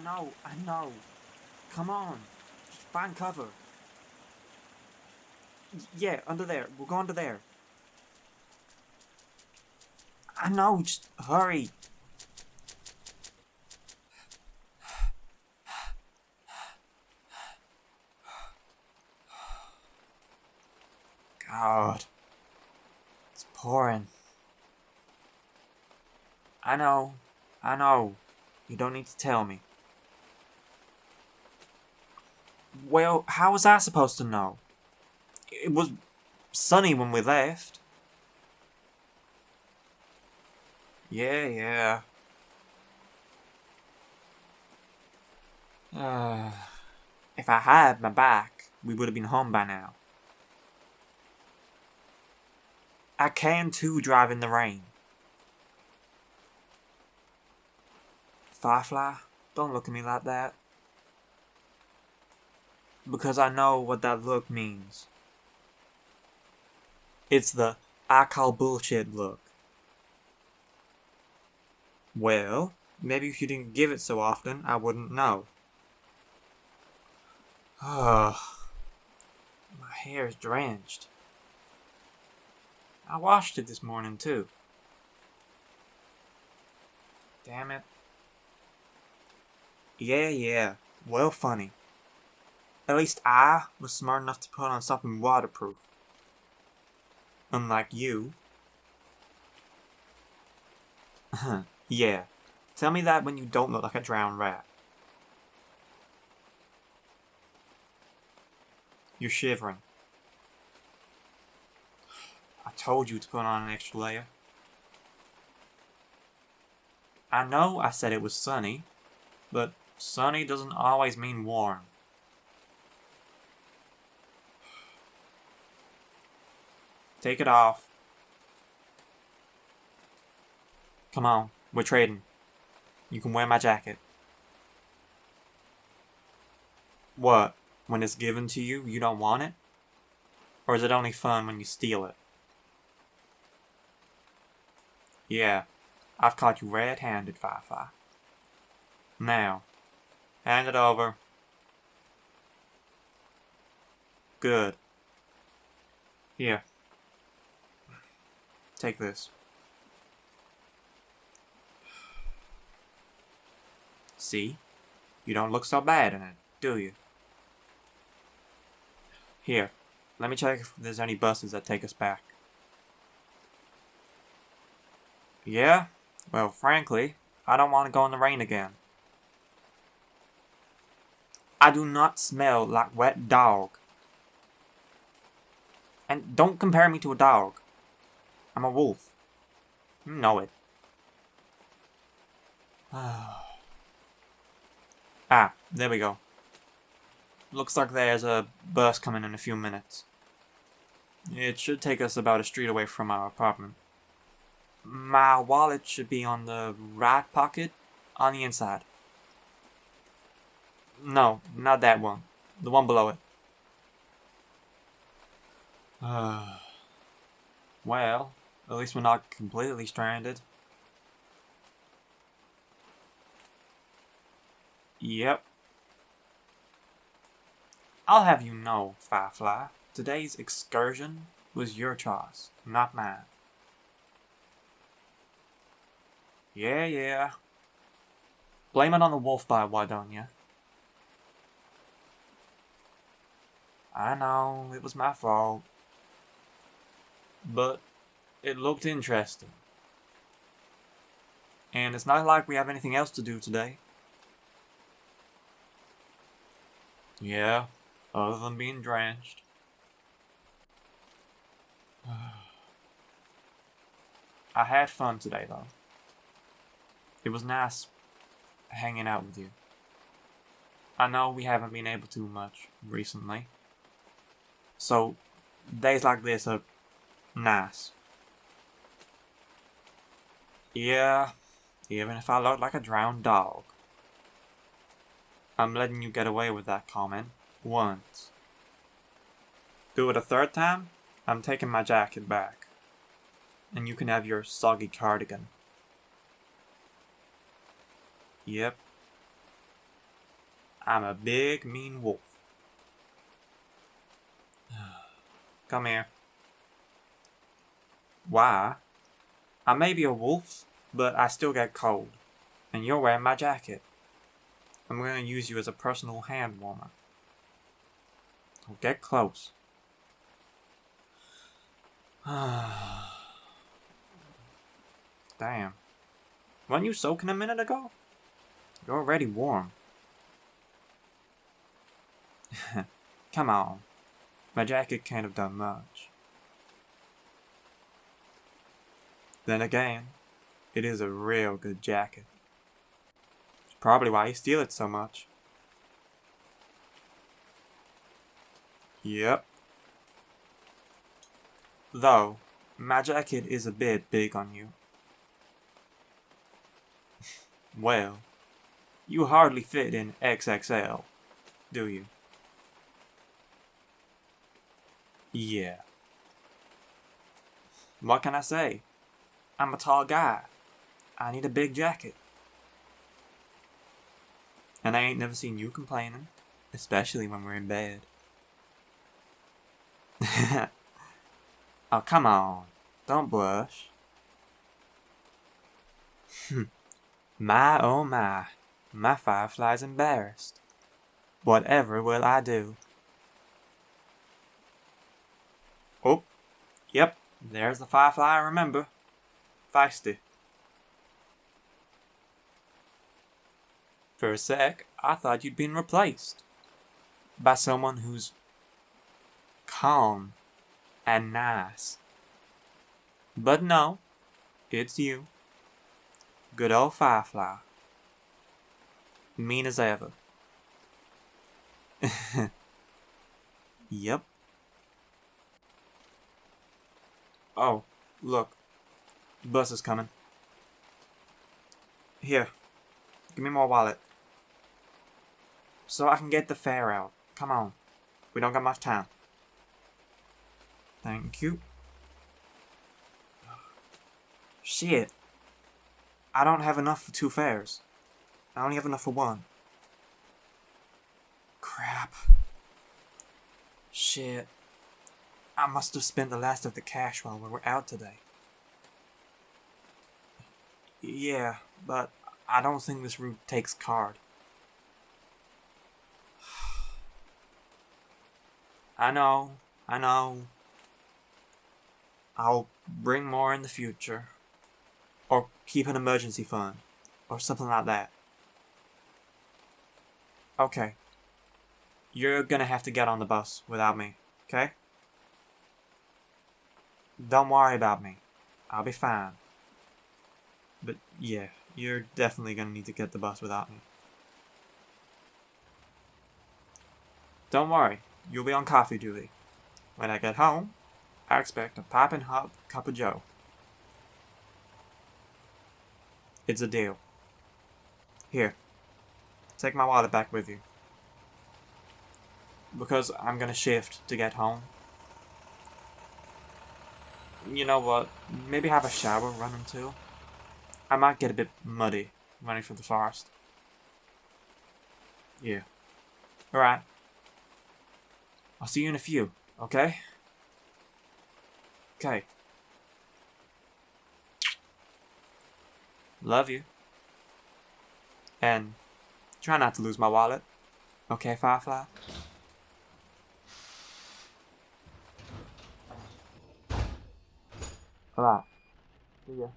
I know. Come on. Just find cover. Yeah, under there. We'll go under there. I know, just hurry. God. It's pouring. I know. You don't need to tell me. Well, how was I supposed to know? It was sunny when we left. Yeah. If I had my bike, we would have been home by now. I can too drive in the rain. Firefly, don't look at me like that. Because I know what that look means. It's the I call bullshit look. Well, maybe if you didn't give it so often, I wouldn't know. My hair is drenched. I washed it this morning too. Damn it. Yeah. Well, funny. At least I was smart enough to put on something waterproof. Unlike you. Yeah. Tell me that when you don't look like a drowned rat. You're shivering. I told you to put on an extra layer. I know I said it was sunny, but sunny doesn't always mean warm. Take it off. Come on, we're trading. You can wear my jacket. What? When it's given to you, you don't want it? Or is it only fun when you steal it? Yeah, I've caught you red-handed, Firefly. Now, hand it over. Good. Here. Take this. See? You don't look so bad in it, do you? Here, let me check if there's any buses that take us back. Yeah? Well, frankly, I don't want to go in the rain again. I do not smell like wet dog. And don't compare me to a dog. I'm a wolf. You know it. There we go. Looks like there's a bus coming in a few minutes. It should take us about a street away from our apartment. My wallet should be on the right pocket, on the inside. No, not that one. The one below it. Well, at least we're not completely stranded. Yep. I'll have you know, Firefly, today's excursion was your choice, not mine. Yeah. Blame it on the wolf bite, why don't you? I know, it was my fault. But it looked interesting. And it's not like we have anything else to do today. Yeah, other than being drenched. I had fun today, though. It was nice hanging out with you. I know we haven't been able to much recently. So, days like this are nice. Yeah, even if I look like a drowned dog. I'm letting you get away with that comment once. Do it a third time, I'm taking my jacket back. And you can have your soggy cardigan. Yep. I'm a big, mean wolf. Come here. Why? I may be a wolf, but I still get cold. And you're wearing my jacket. I'm going to use you as a personal hand warmer. So get close. Damn. Weren't you soaking a minute ago? You're already warm. Come on. My jacket can't have done much. Then again, it is a real good jacket. It's probably why you steal it so much. Yep. Though, my jacket is a bit big on you. Well, you hardly fit in XXL, do you? Yeah. What can I say? I'm a tall guy. I need a big jacket. And I ain't never seen you complaining, especially when we're in bed. Oh, come on. Don't blush. My, oh my firefly's embarrassed. Whatever will I do? Oh, yep, there's the firefly I remember. Feisty. For a sec, I thought you'd been replaced by someone who's calm and nice. But no, it's you. Good old firefly. Mean as ever. Yep. Oh, look. The bus is coming. Here. Give me my wallet. So I can get the fare out. Come on. We don't got much time. Thank you. Shit. I don't have enough for 2 fares. I only have enough for 1. Crap. Shit. I must have spent the last of the cash while we were out today. Yeah, but I don't think this route takes card. I know. I'll bring more in the future. Or keep an emergency fund. Or something like that. Okay. You're gonna have to get on the bus without me, okay? Don't worry about me. I'll be fine. But yeah, you're definitely gonna need to get the bus without me. Don't worry, you'll be on coffee duty. When I get home, I expect a piping hot cup of joe. It's a deal. Here, take my wallet back with you. Because I'm gonna shift to get home. You know what? Maybe have a shower running too. I might get a bit muddy running through the forest. Yeah. Alright. I'll see you in a few, okay? Okay. Love you. And try not to lose my wallet. Okay, Firefly? Alright. See ya.